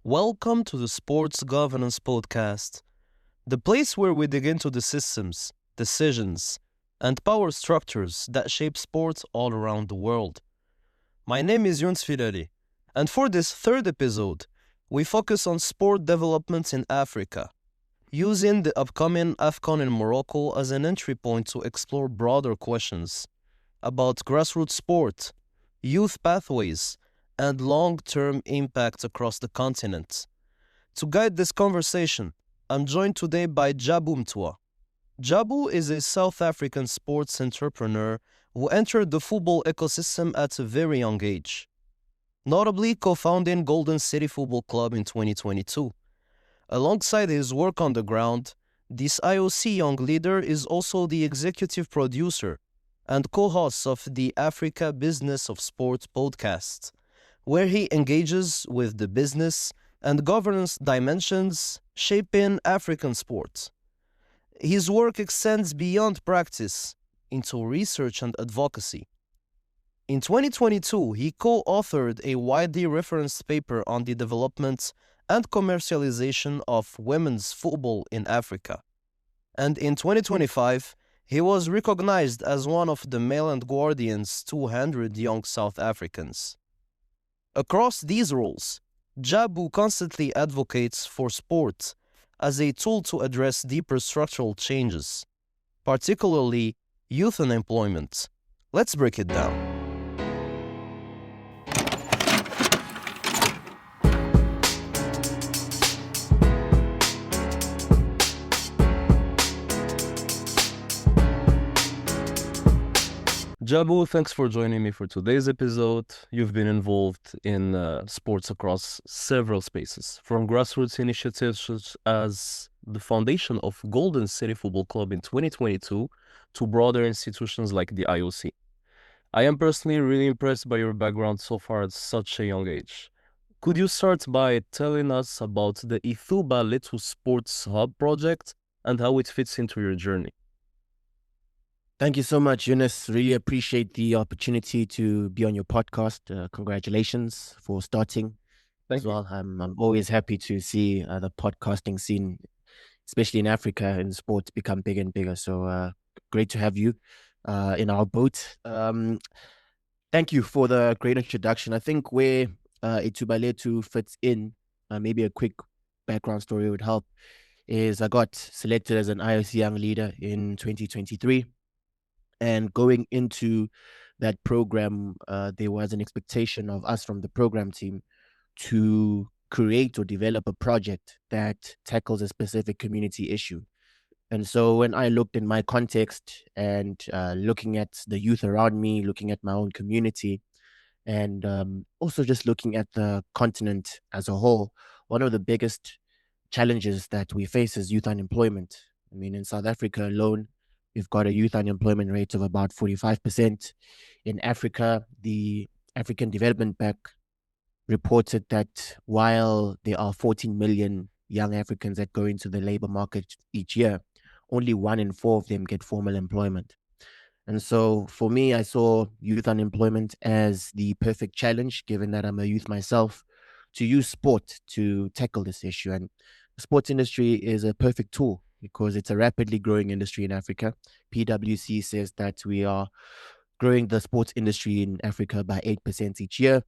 Welcome to the Sports Governance Podcast, the place where we dig into the systems, decisions, and power structures that shape sports all around the world. My name is Younes Filali, and for this third episode, we focus on sport developments in Africa, using the upcoming AFCON in Morocco as an entry point to explore broader questions about grassroots sport, youth pathways, and long-term impact across the continent. To guide this conversation, I'm joined today by Jabu Mtwa. Jabu is a South African sports entrepreneur who entered the football ecosystem at a very young age, notably co-founding Golden City Football Club in 2022. Alongside his work on the ground, this IOC young leader is also the executive producer and co-host of the Africa Business of Sport podcast, where he engages with the business and governance dimensions shaping African sport. His work extends beyond practice into research and advocacy. In 2022, he co-authored a widely referenced paper on the development and commercialization of women's football in Africa. And in 2025, he was recognized as one of the Mainland Guardian's 200 young South Africans. Across these roles, Jabu constantly advocates for sport as a tool to address deeper structural changes, particularly youth unemployment. Let's break it down. Jabu, thanks for joining me for today's episode. You've been involved in sports across several spaces, from grassroots initiatives such as the foundation of Golden City Football Club in 2022 to broader institutions like the IOC. I am personally really impressed by your background so far at such a young age. Could you start by telling us about the Ithuba Lethu Sports Hub project and how it fits into your journey? Thank you so much, Younes. Really appreciate the opportunity to be on your podcast. Congratulations for starting Thank you. well. I'm always happy to see the podcasting scene, especially in Africa, and sports become bigger and bigger. So great to have you in our boat. Thank you for the great introduction. I think where Ithuba Lethu fits in, maybe a quick background story would help, is I got selected as an IOC Young Leader in 2023. And going into that program, there was an expectation of us from the program team to create or develop a project that tackles a specific community issue. And so when I looked in my context and looking at the youth around me, looking at my own community, and also just looking at the continent as a whole, one of the biggest challenges that we face is youth unemployment. I mean, in South Africa alone, we've got a youth unemployment rate of about 45%. In Africa, the African Development Bank reported that while there are 14 million young Africans that go into the labor market each year, only 1 in 4 of them get formal employment. And so for me, I saw youth unemployment as the perfect challenge, given that I'm a youth myself, to use sport to tackle this issue. And the sports industry is a perfect tool because it's a rapidly growing industry in Africa. PwC says that we are growing the sports industry in Africa by 8% each year.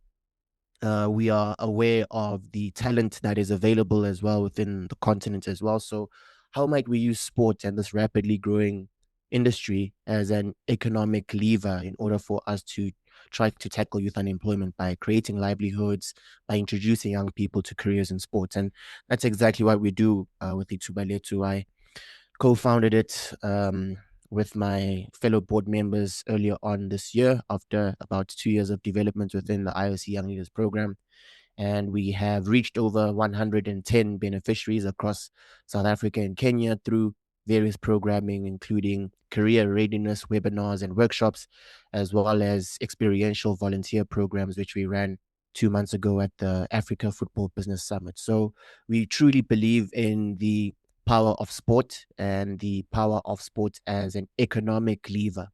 We are aware of the talent that is available as well within the continent as well. So how might we use sport and this rapidly growing industry as an economic lever in order for us to try to tackle youth unemployment by creating livelihoods, by introducing young people to careers in sports? And that's exactly what we do with Ithuba Lethu. I co-founded it with my fellow board members earlier on this year after about 2 years of development within the IOC Young Leaders Program. And we have reached over 110 beneficiaries across South Africa and Kenya through various programming, including career readiness webinars and workshops, as well as experiential volunteer programs, which we ran 2 months ago at the Africa Football Business Summit. So we truly believe in the power of sport and the power of sport as an economic lever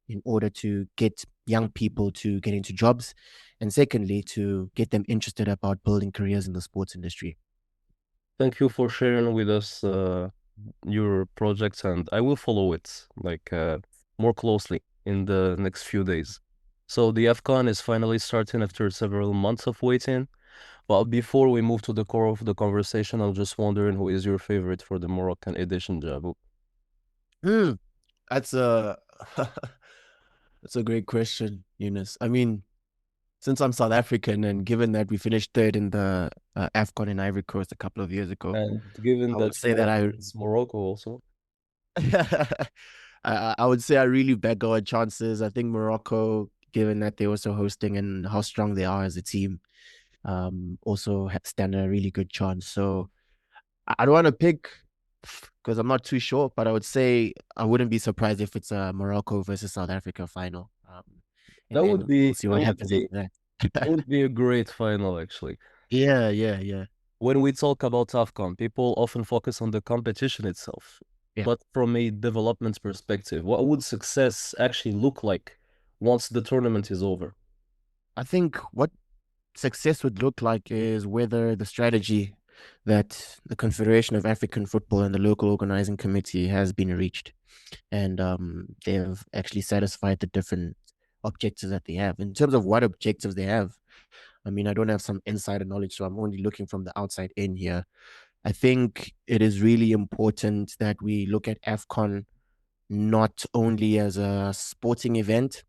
in order to get young people to get into jobs, and secondly, to get them interested about building careers in the sports industry. Thank you for sharing with us your projects, and I will follow it more closely in the next few days. So the AFCON is finally starting after several months of waiting. But before we move to the core of the conversation, I'm just wondering who is your favorite for the Moroccan edition, Jabu? Hmm, that's a that's a great question, Younes. I mean, since I'm South African and given that we finished third in the AFCON in Ivory Coast a couple of years ago, And given I that would say you are that I against Morocco also, I would say I really bet our chances. I think Morocco, given that they're also hosting and how strong they are as a team, also stand a really good chance. So I don't want to pick because I'm not too sure, but I would say I wouldn't be surprised if it's a Morocco versus South Africa final. And that would then we'll be see that what would happens be after that that. would be a great final actually. Yeah, yeah, yeah, When we talk about AFCON, people often focus on the competition itself. yeah. But from a development perspective, what would success actually look like once the tournament is over? I think what success would look like is whether the strategy that the Confederation of African Football and the local organizing committee has been reached, and they've actually satisfied the different objectives that they have. In terms of what objectives they have, I mean, I don't have some insider knowledge, so I'm only looking from the outside in here. I think it is really important that we look at AFCON not only as a sporting event,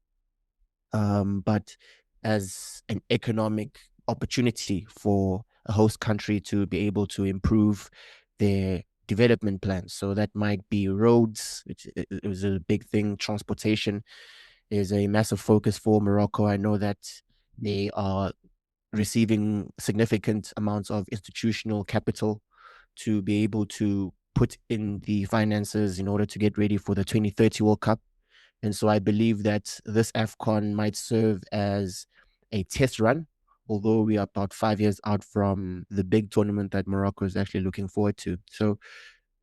but as an economic opportunity for a host country to be able to improve their development plans. So that might be roads, which it was a big thing. Transportation is a massive focus for Morocco. I know that they are receiving significant amounts of institutional capital to be able to put in the finances in order to get ready for the 2030 World Cup. And so I believe that this AFCON might serve as a test run, although we are about 5 years out from the big tournament that Morocco is actually looking forward to. So,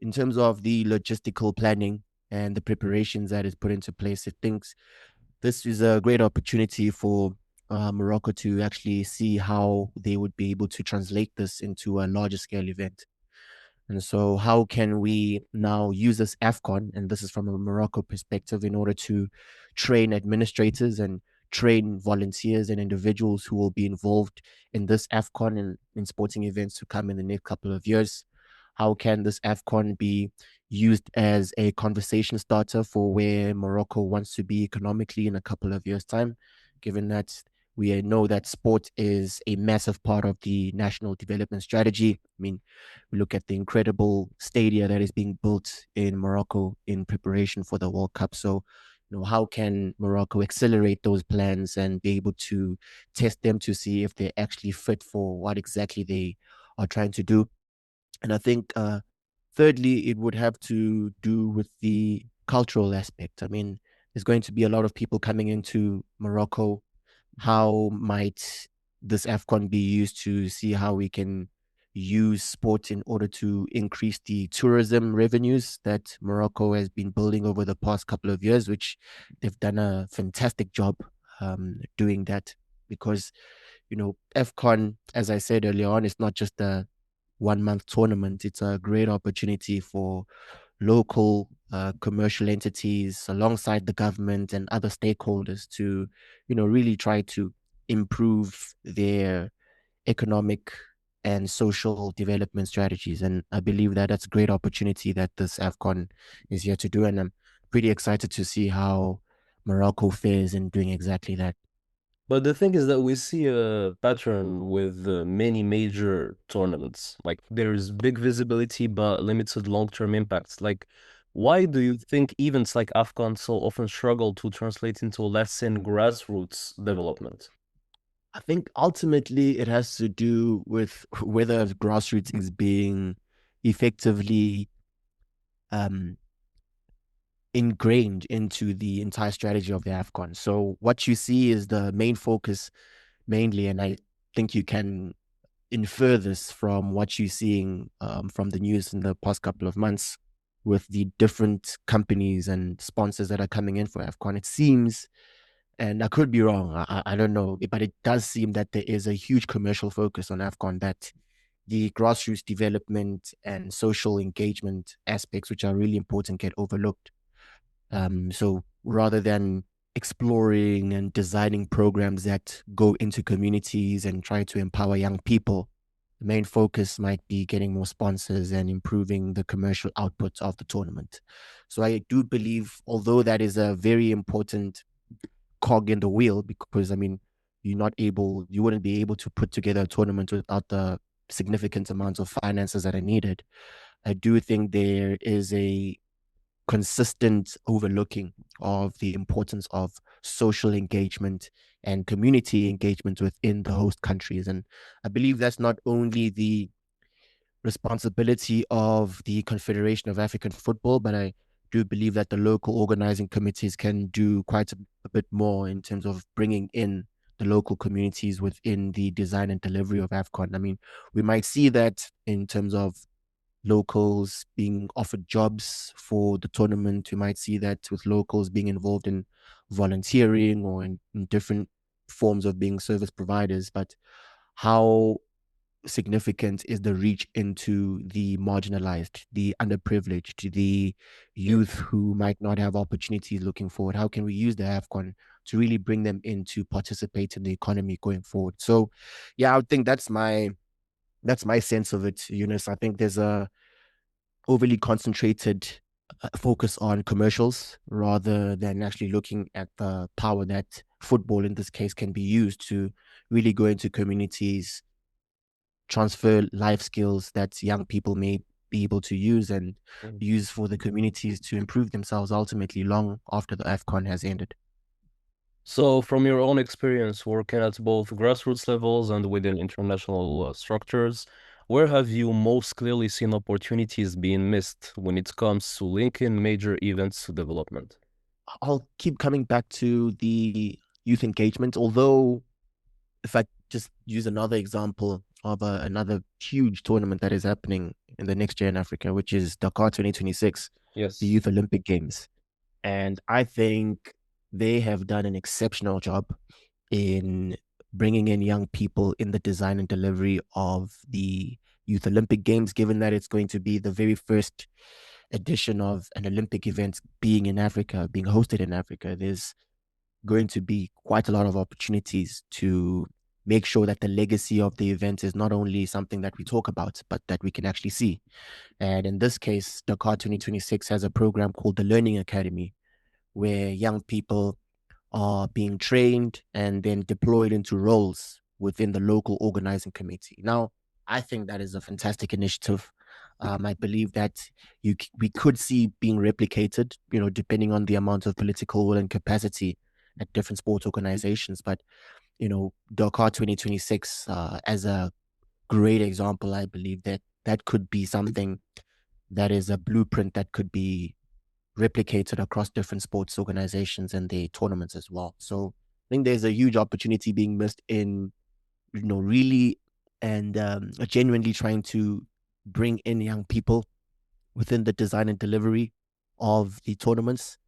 in terms of the logistical planning and the preparations that is put into place, I think this is a great opportunity for Morocco to actually see how they would be able to translate this into a larger scale event. And so, how can we now use this AFCON, and this is from a Morocco perspective, in order to train administrators and train volunteers and individuals who will be involved in this AFCON and in sporting events to come in the next couple of years? How can this AFCON be used as a conversation starter for where Morocco wants to be economically in a couple of years' time, given that we know that sport is a massive part of the national development strategy? I mean, we look at the incredible stadia that is being built in Morocco in preparation for the World Cup. So, how can Morocco accelerate those plans and be able to test them to see if they're actually fit for what exactly they are trying to do? And I think, thirdly, it would have to do with the cultural aspect. I mean, there's going to be a lot of people coming into Morocco. How might this AFCON be used to see how we can use sport in order to increase the tourism revenues that Morocco has been building over the past couple of years, which they've done a fantastic job doing that. Because, AFCON, as I said earlier on, is not just a 1 month tournament. It's a great opportunity for local commercial entities alongside the government and other stakeholders to, really try to improve their economic and social development strategies. And I believe that that's a great opportunity that this AFCON is here to do. And I'm pretty excited to see how Morocco fares in doing exactly that. But the thing is that we see a pattern with many major tournaments. Like there's big visibility but limited long-term impacts. Like, why do you think events like AFCON so often struggle to translate into less in grassroots development? I think ultimately it has to do with whether grassroots is being effectively um, ingrained into the entire strategy of the AFCON. So what you see is the main focus mainly, and I think you can infer this from what you're seeing from the news in the past couple of months with the different companies and sponsors that are coming in for AFCON. It seems And I could be wrong. I don't know, but it does seem that there is a huge commercial focus on AFCON, that the grassroots development and social engagement aspects, which are really important, get overlooked. So rather than exploring and designing programs that go into communities and try to empower young people, the main focus might be getting more sponsors and improving the commercial output of the tournament. So I do believe, although that is a very important cog in the wheel, because I mean, you wouldn't be able to put together a tournament without the significant amounts of finances that are needed. I do think there is a consistent overlooking of the importance of social engagement and community engagement within the host countries. And I believe that's not only the responsibility of the Confederation of African Football, but I do believe that the local organizing committees can do quite a bit more in terms of bringing in the local communities within the design and delivery of AFCON. I mean, we might see that in terms of locals being offered jobs for the tournament. We might see that with locals being involved in volunteering or in different forms of being service providers. But how significant is the reach into the marginalized, the underprivileged, the youth who might not have opportunities looking forward? How can we use the AFCON to really bring them in to participate in the economy going forward? So, yeah, I would think that's my sense of it, Younes. I think there's a overly concentrated focus on commercials rather than actually looking at the power that football in this case can be used to really go into communities, transfer life skills that young people may be able to use and use for the communities to improve themselves ultimately long after the AFCON has ended. So, from your own experience working at both grassroots levels and within international structures, where have you most clearly seen opportunities being missed when it comes to linking major events to development? I'll keep coming back to the youth engagement, although if I just use another example of another huge tournament that is happening in the next year in Africa, which is Dakar 2026, the Yes. Youth Olympic Games. And I think they have done an exceptional job in bringing in young people in the design and delivery of the Youth Olympic Games, given that it's going to be the very first edition of an Olympic event being in Africa, being hosted in Africa. There's going to be quite a lot of opportunities to make sure that the legacy of the event is not only something that we talk about, but that we can actually see. And in this case, Dakar 2026 has a program called the Learning Academy, where young people are being trained and then deployed into roles within the local organizing committee. Now, I think that is a fantastic initiative. I believe that we could see being replicated, depending on the amount of political will and capacity at different sports organizations. But Dakar 2026 as a great example, I believe that that could be something that is a blueprint that could be replicated across different sports organizations and the tournaments as well. So I think there's a huge opportunity being missed in, really and genuinely trying to bring in young people within the design and delivery of the tournaments.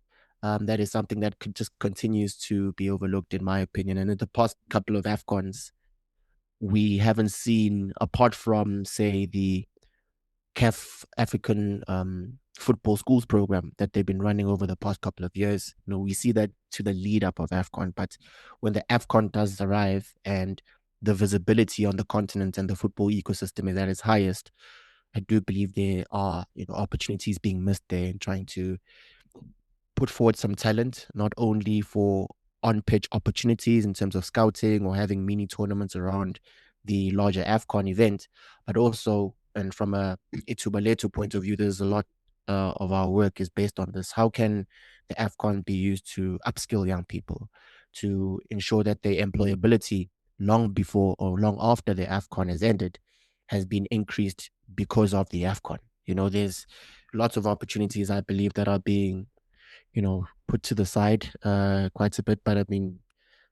That is something that could just continues to be overlooked, in my opinion. And in the past couple of AFCONs, we haven't seen, apart from, say, the CAF African football schools program that they've been running over the past couple of years. We see that to the lead up of AFCON, but when the AFCON does arrive and the visibility on the continent and the football ecosystem is at its highest, I do believe there are opportunities being missed there in trying to put forward some talent, not only for on pitch opportunities in terms of scouting or having mini tournaments around the larger AFCON event, but also, and from a Ithuba Lethu point of view, there's a lot of our work is based on this. How can the AFCON be used to upskill young people, to ensure that their employability long before or long after the AFCON has ended has been increased because of the AFCON? There's lots of opportunities, I believe, that are being put to the side quite a bit. But I mean,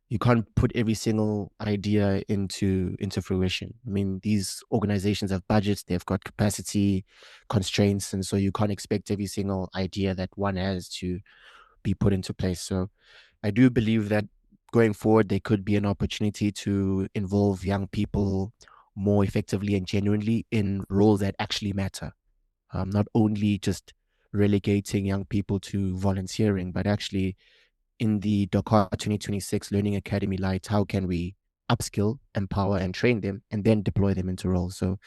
you can't put every single idea into fruition. I mean, these organizations have budgets, they've got capacity constraints, and so you can't expect every single idea that one has to be put into place. So I do believe that going forward, there could be an opportunity to involve young people more effectively and genuinely in roles that actually matter. Not only just relegating young people to volunteering, but actually in the Dakar 2026 Learning Academy Light, how can we upskill, empower, and train them, and then deploy them into roles? So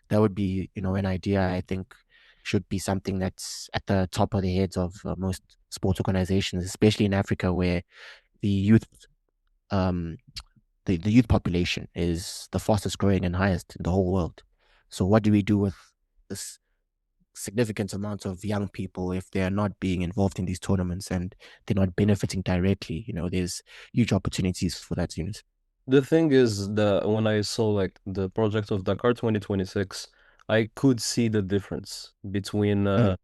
that would be, an idea I think should be something that's at the top of the heads of most sports organizations, especially in Africa, where the youth, um, the youth population is the fastest growing and highest in the whole world. So what do we do with this significant amount of young people if they are not being involved in these tournaments and they're not benefiting directly? There's huge opportunities for that, Younes. The thing is that when I saw like the project of Dakar 2026, I could see the difference between Mm,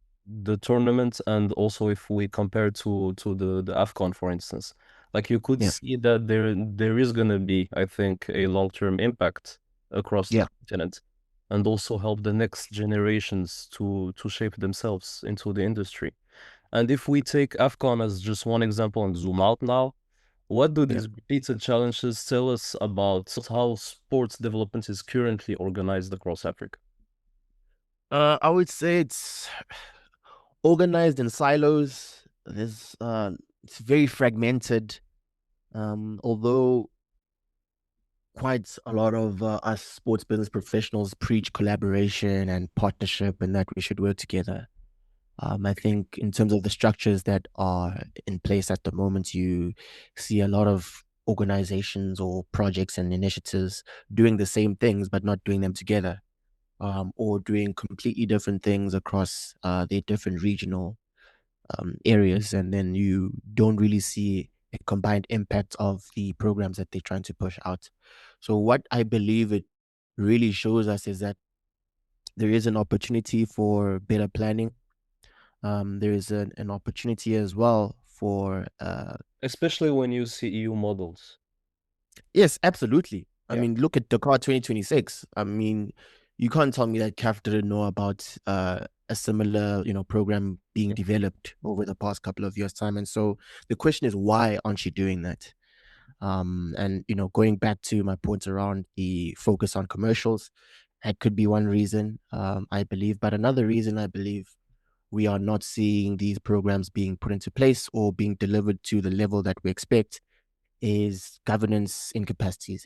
the tournament and also if we compare to the AFCON, for instance. Like you could yeah, see that there is gonna be, I think, a long-term impact across the yeah, continent and also help the next generations to shape themselves into the industry. And if we take AFCON as just one example and zoom out now, what do yeah. these repeated challenges tell us about how sports development is currently organized across Africa? I would say it's organized in silos. It's very fragmented. Although quite a lot of us sports business professionals preach collaboration and partnership and that we should work together. I think in terms of the structures that are in place at the moment, you see a lot of organizations or projects and initiatives doing the same things but not doing them together, or doing completely different things across their different regional areas, and then you don't really see a combined impact of the programs that they're trying to push out. So what I believe it really shows us is that there is an opportunity for better planning. There is an opportunity as well for Especially when you see EU models. yes, absolutely. I Yeah. mean, look at Dakar 2026. I mean, you can't tell me that CAF didn't know about a similar, program being developed over the past couple of years' time. And so the question is, why aren't you doing that? And going back to my points around the focus on commercials, that could be one reason, I believe. But another reason I believe we are not seeing these programs being put into place or being delivered to the level that we expect is governance incapacities.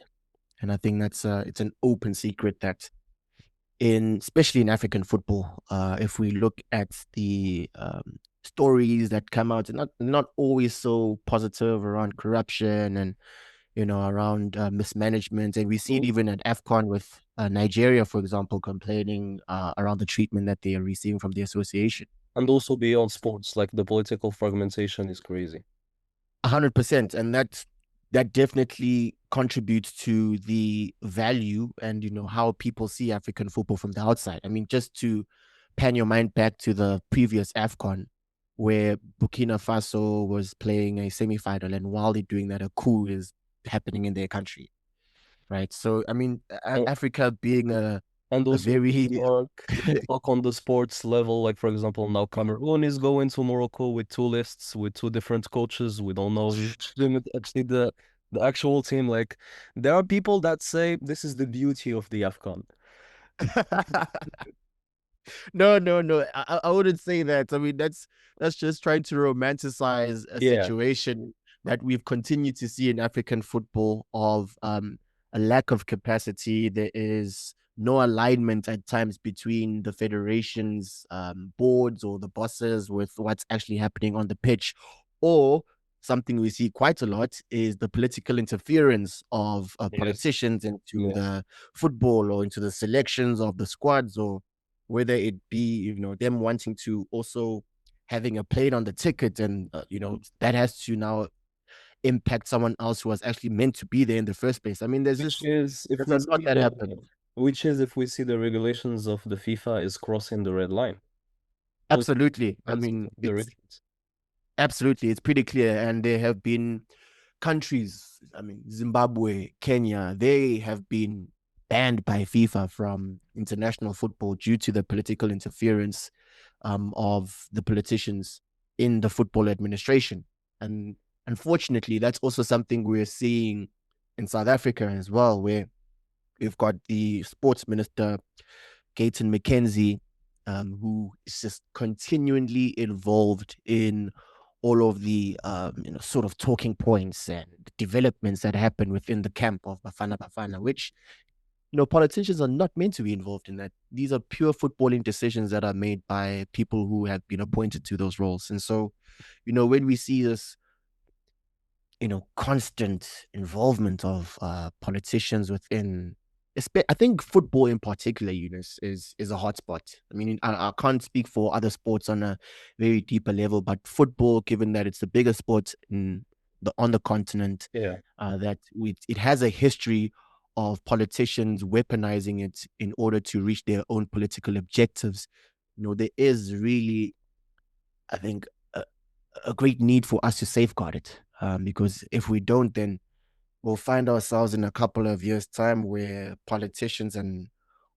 And I think that's it's an open secret that especially in African football, if we look at the stories that come out, not always so positive around corruption and around mismanagement, and we see it even at AFCON with Nigeria, for example, complaining around the treatment that they are receiving from the association. And also beyond sports, like the political fragmentation is crazy. 100%, and that definitely contributes to the value and how people see African football from the outside. I mean, just to pan your mind back to the previous AFCON, where Burkina Faso was playing a semi-final, and while they're doing that, a coup is happening in their country, right? So, I mean, And, Africa being and a also very if we talk on the sports level, like for example, now Cameroon is going to Morocco with two lists, with two different coaches. We don't know actually the actual team. Like there are people that say this is the beauty of the AFCON. No, no, no. I wouldn't say that. I mean, that's just trying to romanticize a Yeah. situation that we've continued to see in African football of a lack of capacity. There is no alignment at times between the federation's boards or the bosses with what's actually happening on the pitch, or something we see quite a lot is the political interference of Yes. politicians into Yeah. the football or into the selections of the squads, or whether it be them wanting to also having a plate on the ticket, and that has to now impact someone else who was actually meant to be there in the first place. I mean, Which is if there's we a lot see that happens. the regulations of the FIFA is crossing the red line. Those Absolutely. I kinds of mean, it's considerations. absolutely, it's pretty clear, and there have been countries, I mean, Zimbabwe, Kenya, they have been banned by FIFA from international football due to the political interference of the politicians in the football administration. And unfortunately, that's also something we're seeing in South Africa as well, where we've got the sports minister, Gayton McKenzie, who is just continually involved in all of the sort of talking points and developments that happen within the camp of Bafana Bafana, which politicians are not meant to be involved in that. These are pure footballing decisions that are made by people who have been appointed to those roles. And so, when we see this constant involvement of politicians within, I think football in particular, Younes, is a hotspot. I mean, I can't speak for other sports on a very deeper level, but football, given that it's the biggest sport on the continent, Yeah. that it has a history of politicians weaponizing it in order to reach their own political objectives. There is really, I think, a great need for us to safeguard it. Because if we don't, then we'll find ourselves in a couple of years' time where politicians and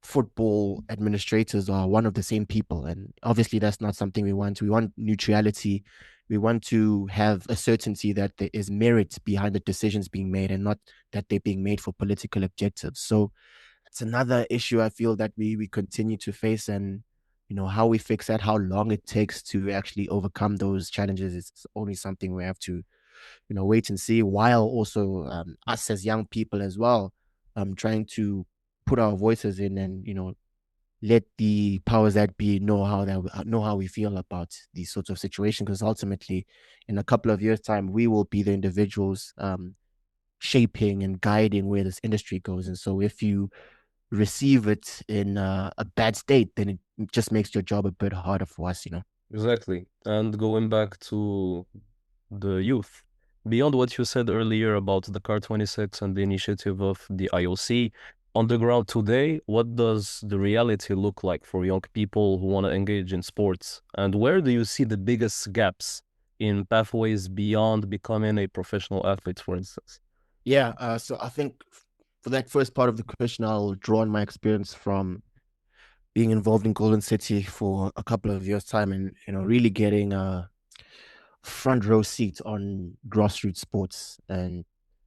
football administrators are one of the same people. And obviously, that's not something we want. We want neutrality. We want to have a certainty that there is merit behind the decisions being made and not that they're being made for political objectives. So it's another issue I feel that we continue to face, and how we fix that, how long it takes to actually overcome those challenges is only something we have to wait and see, while also us as young people as well trying to put our voices in and let the powers that be know how we feel about these sorts of situations, because ultimately in a couple of years time we will be the individuals shaping and guiding where this industry goes. And so if you receive it in a bad state, then it just makes your job a bit harder for us. Exactly. And going back to the youth, beyond what you said earlier about the Car 26 and the initiative of the IOC, on the ground today, what does the reality look like for young people who want to engage in sports? And where do you see the biggest gaps in pathways beyond becoming a professional athlete, for instance? Yeah, so I think for that first part of the question, I'll draw on my experience from being involved in Golden City for a couple of years' time, and really getting a front row seat on grassroots sports, and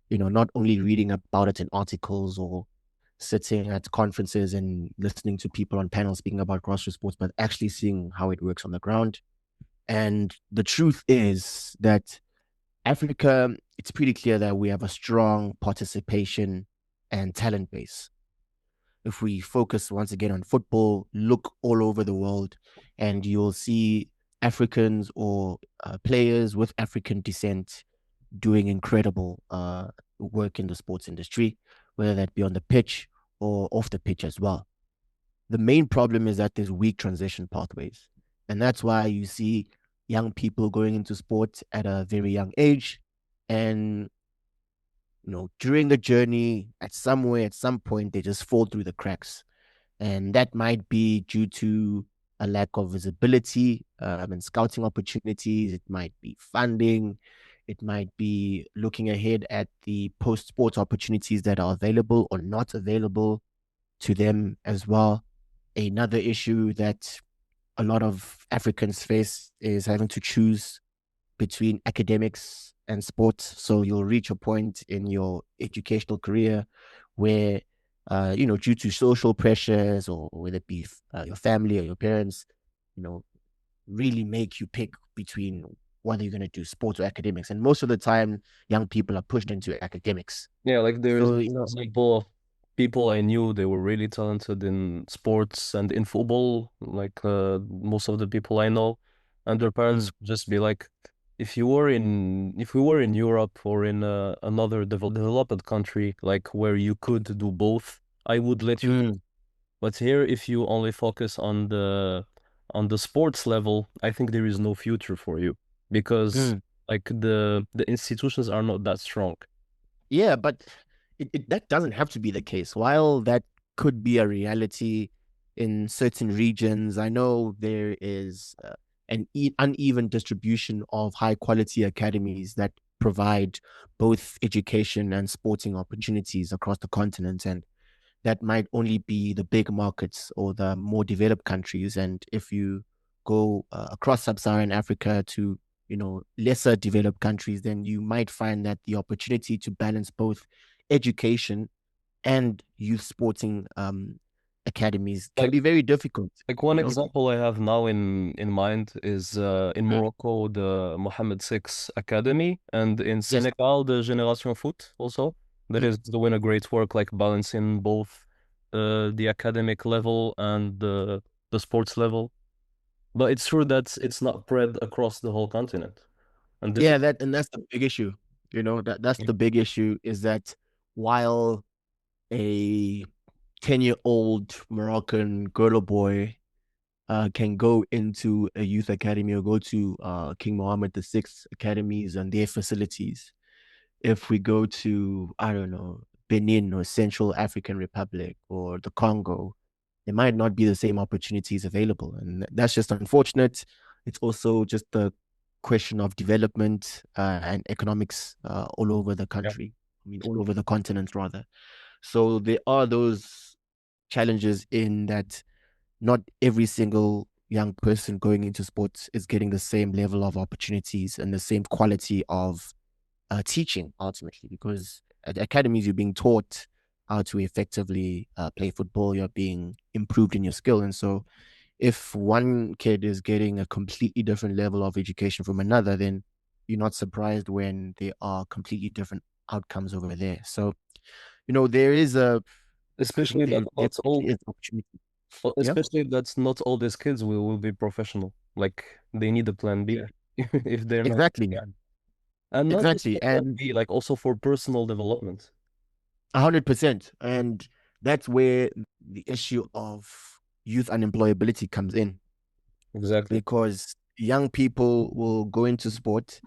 not only reading about it in articles or sitting at conferences and listening to people on panels speaking about grassroots sports, but actually seeing how it works on the ground. And the truth is that Africa, it's pretty clear that we have a strong participation and talent base. If we focus once again on football, look all over the world, and you'll see Africans or players with African descent doing incredible work in the sports industry, whether that be on the pitch or off the pitch as well. The main problem is that there's weak transition pathways. And that's why you see young people going into sports at a very young age. And, during the journey, at some point, they just fall through the cracks. And that might be due to a lack of visibility and scouting opportunities. It might be funding. It might be looking ahead at the post-sports opportunities that are available or not available to them as well. Another issue that a lot of Africans face is having to choose between academics and sports. So you'll reach a point in your educational career where, due to social pressures, or whether it be your family or your parents, really make you pick between whether you're going to do sports or academics. And most of the time, young people are pushed into academics. Yeah, like there is So, an example of people I knew, they were really talented in sports and in football, like most of the people I know, and their parents mm, would just be like, if we were in Europe or in another developed country, like where you could do both, I would let you. mm, But here, if you only focus on the sports level, I think there is no future for you because mm. like the institutions are not that strong. Yeah, but that doesn't have to be the case. While that could be a reality in certain regions, I know there is an uneven distribution of high quality academies that provide both education and sporting opportunities across the continent. And that might only be the big markets or the more developed countries. And if you go across sub-Saharan Africa to lesser developed countries, then you might find that the opportunity to balance both education and youth sporting academies can Like be very difficult, like one you know? example I have now in mind is in Mm. Morocco the Mohammed VI Academy, and in Yes. Senegal the Génération Foot also. That Mm. is doing a great work, like balancing both the academic level and the sports level. But it's true that it's not spread across the whole continent, and this is Yeah, that's the big issue. That's the big issue is that while a 10-year-old Moroccan girl or boy can go into a youth academy or go to King Mohammed VI academies and their facilities. If we go to, I don't know, Benin or Central African Republic or the Congo, there might not be the same opportunities available. And that's just unfortunate. It's also just the question of development and economics all over the yeah. country. I mean, all over the continent, rather. So there are those challenges in that not every single young person going into sports is getting the same level of opportunities and the same quality of teaching ultimately, because at the academies you're being taught how to effectively play football, you're being improved in your skill. And so if one kid is getting a completely different level of education from another, then you're not surprised when there are completely different outcomes over there. So there is Especially that there not definitely all is opportunity. Yeah. especially that not all these kids will be professional. Like they need a plan B Yeah. if they're not. Exactly. Yeah. And not just Exactly. for plan And B, like also for personal development. 100%. And that's where the issue of youth unemployability comes in, Exactly. because young people will go into sport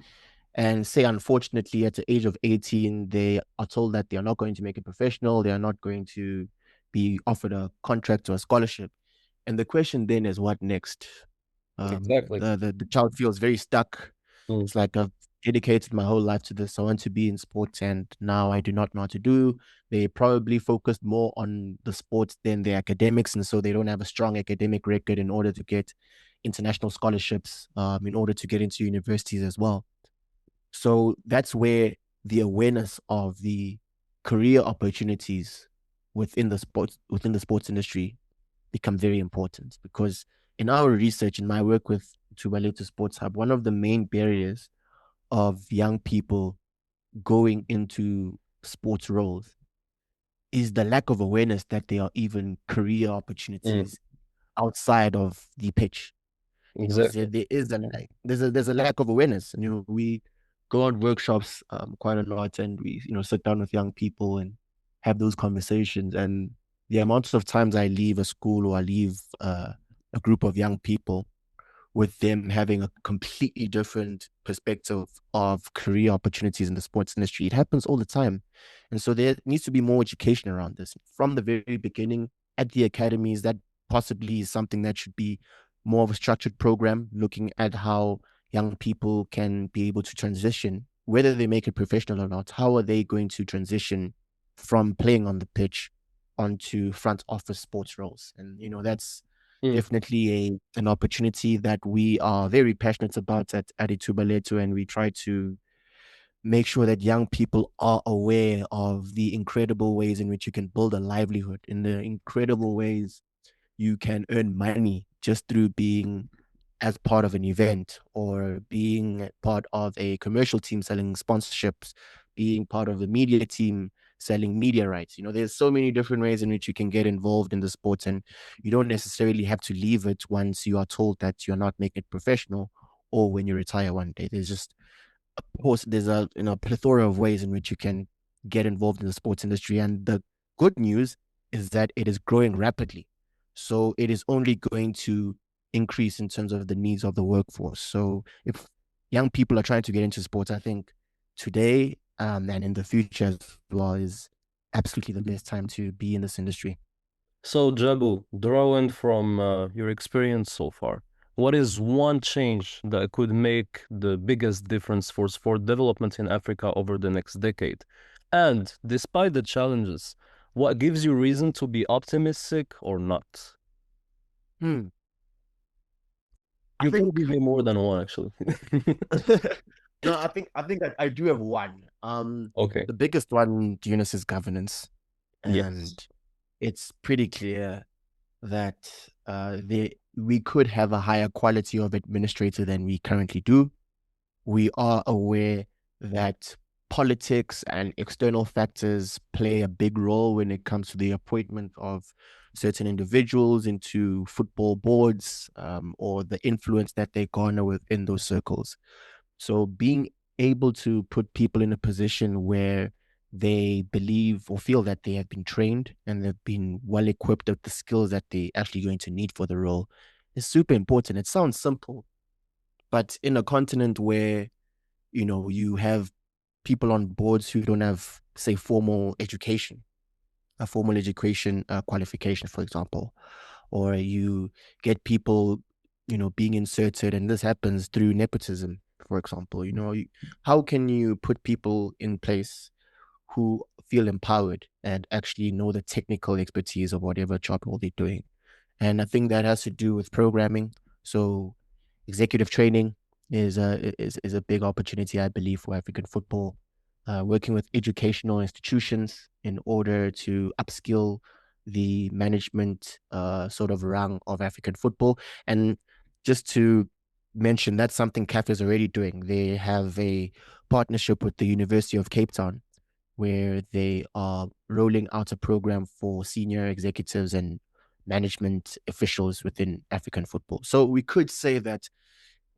and say, unfortunately, at the age of 18, they are told that they are not going to make it professional. They are not going to be offered a contract or a scholarship. And the question then is, what next? Exactly. The child feels very stuck. Mm. It's like I've dedicated my whole life to this. I want to be in sports, and now I do not know what to do. They probably focused more on the sports than the academics, and so they don't have a strong academic record in order to get international scholarships, in order to get into universities as well. So that's where the awareness of the career opportunities within the sports industry become very important, because in our research, in my work with Ithuba Lethu Sports Hub, one of the main barriers of young people going into sports roles is the lack of awareness that there are even career Mm. opportunities outside of the pitch. So Exactly. there is there's a lack of awareness. And we go on workshops quite a lot, and we sit down with young people and have those conversations. And the amount of times I leave a school or I leave a group of young people with them having a completely different perspective of career opportunities in the sports industry. It happens all the time. And so there needs to be more education around this from the very beginning at the academies. That possibly is something that should be more of a structured program, looking at how young people can be able to transition, whether they make it professional or not. How are they going to transition from playing on the pitch onto front office sports roles? And that's Mm. definitely an opportunity that we are very passionate about at Ithuba Lethu, and we try to make sure that young people are aware of the incredible ways in which you can build a livelihood, in the incredible ways you can earn money just through being as part of an event, or being part of a commercial team selling sponsorships, being part of the media team selling media rights. There's so many different ways in which you can get involved in the sports, and you don't necessarily have to leave it once you are told that you're not making it professional, or when you retire one day. There's just, of course, there's a plethora of ways in which you can get involved in the sports industry. And the good news is that it is growing rapidly. So it is only going to increase in terms of the needs of the workforce. So if young people are trying to get into sports, I think today and in the future as well is absolutely the best time to be in this industry. So, Jabu, drawing from your experience so far, what is one change that could make the biggest difference for sport development in Africa over the next decade? And despite the challenges, what gives you reason to be optimistic or not? Hmm. I You can think give me more than one, actually. no, I do have one. Okay. The biggest one, Younes, is governance, Yes. and it's pretty clear that we could have a higher quality of administrator than we currently do. We are aware that politics and external factors play a big role when it comes to the appointment of certain individuals into football boards, or the influence that they garner within those circles. So being able to put people in a position where they believe or feel that they have been trained and they've been well equipped with the skills that they actually going to need for the role is super important. It sounds simple, but in a continent where, you have people on boards who don't have, say, a formal education qualification, for example, or you get people, being inserted, and this happens through nepotism, for example. How can you put people in place who feel empowered and actually know the technical expertise of whatever job role they're doing? And I think that has to do with programming. So executive training is a big opportunity, I believe, for African football. Working with educational institutions in order to upskill the management sort of rung of African football. And just to mention, that's something CAF is already doing. They have a partnership with the University of Cape Town, where they are rolling out a program for senior executives and management officials within African football. So we could say that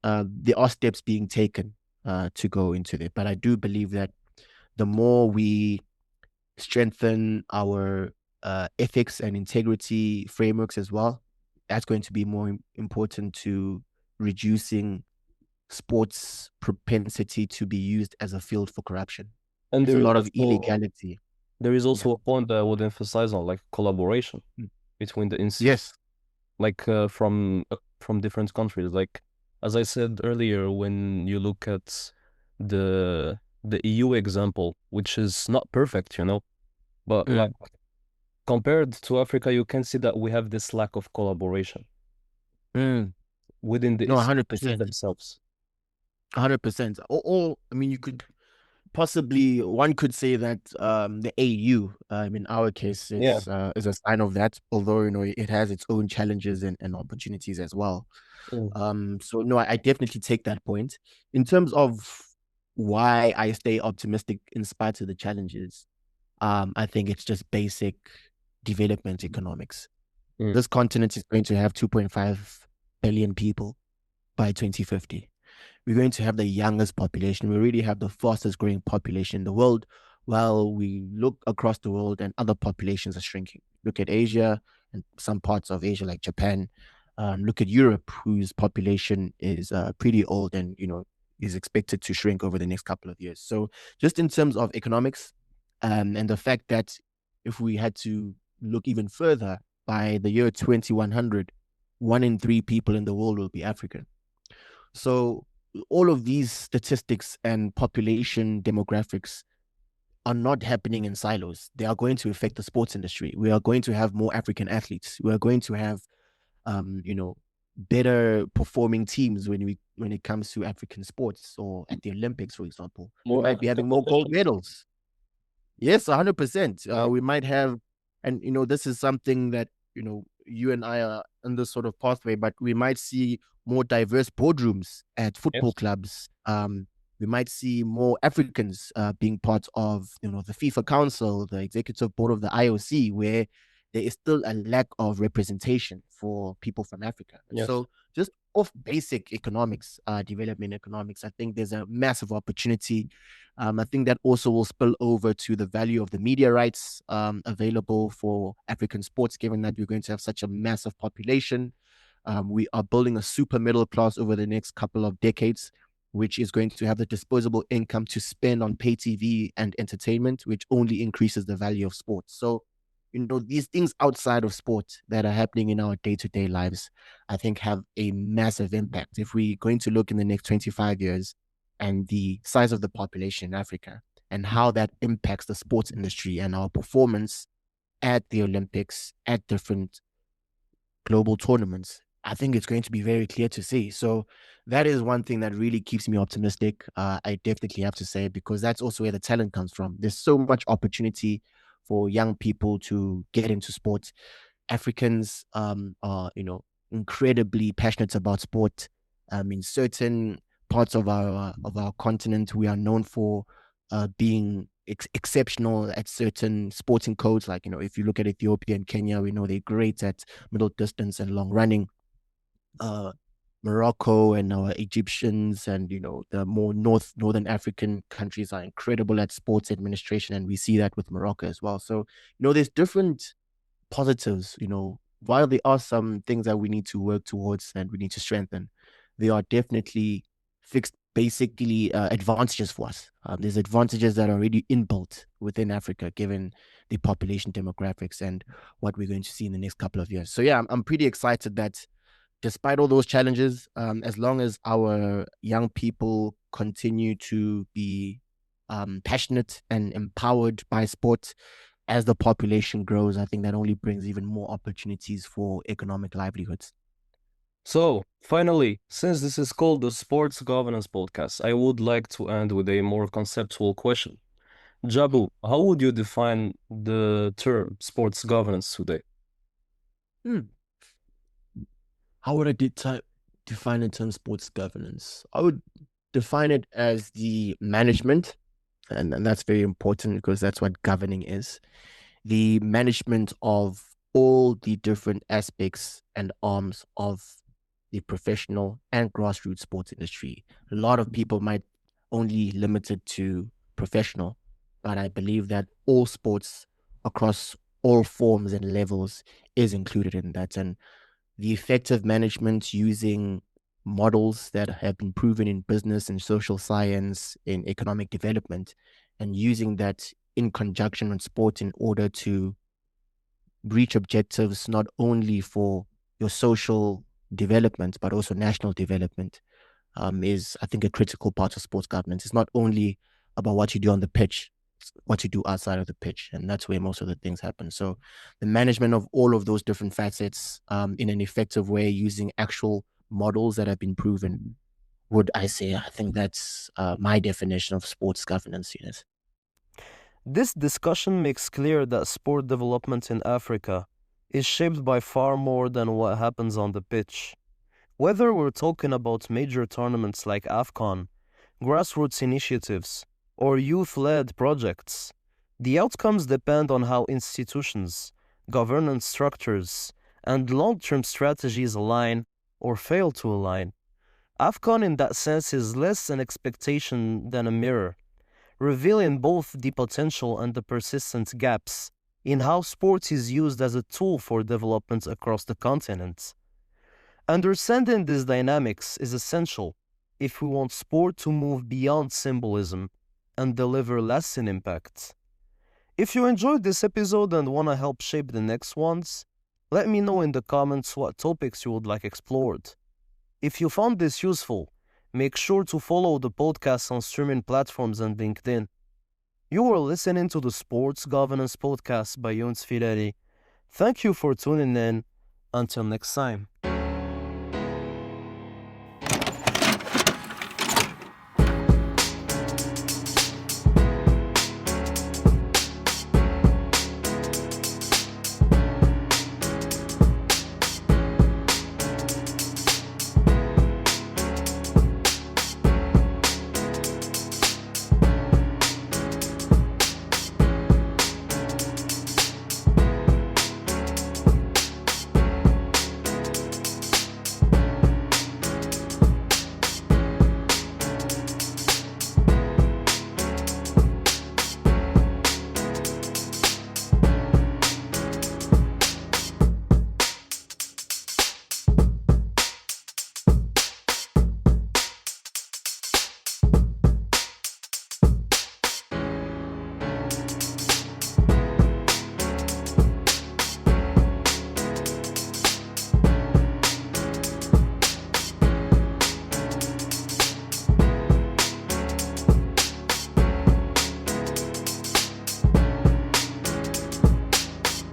there are steps being taken to go into there. But I do believe that the more we strengthen our ethics and integrity frameworks as well, that's going to be more important to reducing sports propensity to be used as a field for corruption. And There's a lot of illegality. there is Yeah. also a point that I would emphasize on, like collaboration Mm. between the institutes, Yes. like from different countries. Like as I said earlier, when you look at the EU example, which is not perfect, but like Mm. compared to Africa, you can see that we have this lack of collaboration Mm. within the No, institutions 100%. themselves. 100%. I mean, one could say that the AU, in our case, Yeah. is a sign of that. Although it has its own challenges and opportunities as well. Mm. So no, I definitely take that point. In terms of why I stay optimistic in spite of the challenges, I think it's just basic development economics. Mm. This continent is going to have 2.5 billion people by 2050. We're going to have the youngest population. We already have the fastest growing population in the world, while we look across the world and other populations are shrinking. Look at Asia and some parts of Asia like Japan. Look at Europe, whose population is pretty old and is expected to shrink over the next couple of years. So just in terms of economics, and the fact that if we had to look even further, by the year 2100, 1 in 3 people in the world will be African. So all of these statistics and population demographics are not happening in silos. They are going to affect the sports industry. We are going to have more African athletes. We are going to have, better performing teams when it comes to African sports, or at the Olympics, for example. We More might be African having more gold traditions. medals. Yes, 100%. Yeah. We might have, and this is something that you and I are in this sort of pathway, but we might see more diverse boardrooms at football Yes. clubs. We might see more Africans being part of the FIFA Council, the executive board of the IOC, where there is still a lack of representation for people from Africa. Yes. So just off basic economics, development economics, I think there's a massive opportunity. I think that also will spill over to the value of the media rights available for African sports, given that we're going to have such a massive population. We are building a super middle class over the next couple of decades, which is going to have the disposable income to spend on pay TV and entertainment, which only increases the value of sports. So, these things outside of sport that are happening in our day-to-day lives, I think have a massive impact. If we're going to look in the next 25 years and the size of the population in Africa and how that impacts the sports industry and our performance at the Olympics, at different global tournaments, I think it's going to be very clear to see. So that is one thing that really keeps me optimistic. I definitely have to say, because that's also where the talent comes from. There's so much opportunity for young people to get into sports. Africans are, incredibly passionate about sport. In certain parts of our continent, we are known for being exceptional at certain sporting codes. Like, if you look at Ethiopia and Kenya, we know they're great at middle distance and long running. uh, Morocco and our Egyptians and the more northern African countries are incredible at sports administration, and we see that with Morocco as well. So there's different positives. While there are some things that we need to work towards and we need to strengthen, there are definitely fixed basically advantages for us. There's advantages that are already inbuilt within Africa, given the population demographics and what we're going to see in the next couple of years. So yeah, I'm pretty excited that despite all those challenges, as long as our young people continue to be passionate and empowered by sport, as the population grows, I think that only brings even more opportunities for economic livelihoods. So, finally, since this is called the Sports Governance Podcast, I would like to end with a more conceptual question. Jabu, how would you define the term sports governance today? How would I define the term sports governance? I would define it as the management, and that's very important because that's what governing is. The management of all the different aspects and arms of the professional and grassroots sports industry. A lot of people might only limit it to professional, but I believe that all sports across all forms and levels is included in that. And the effective management using models that have been proven in business and social science, in economic development, and using that in conjunction with sport in order to reach objectives not only for your social development but also national development is, I think, a critical part of sports governance. It's not only about what you do on the pitch, it's what you do outside of the pitch, and that's where most of the things happen. So the management of all of those different facets in an effective way using actual models that have been proven, I think that's my definition of sports governance. Yes. This discussion makes clear that sport development in Africa is shaped by far more than what happens on the pitch. Whether we're talking about major tournaments like AFCON, grassroots initiatives, or youth-led projects, the outcomes depend on how institutions, governance structures, and long-term strategies align or fail to align. AFCON in that sense is less an expectation than a mirror, revealing both the potential and the persistent gaps in how sports is used as a tool for development across the continent. Understanding these dynamics is essential if we want sport to move beyond symbolism and deliver lasting impact. If you enjoyed this episode and want to help shape the next ones, let me know in the comments what topics you would like explored. If you found this useful, make sure to follow the podcast on streaming platforms and LinkedIn. You were listening to the Sports Governance Podcast by Younes Filali. Thank you for tuning in. Until next time.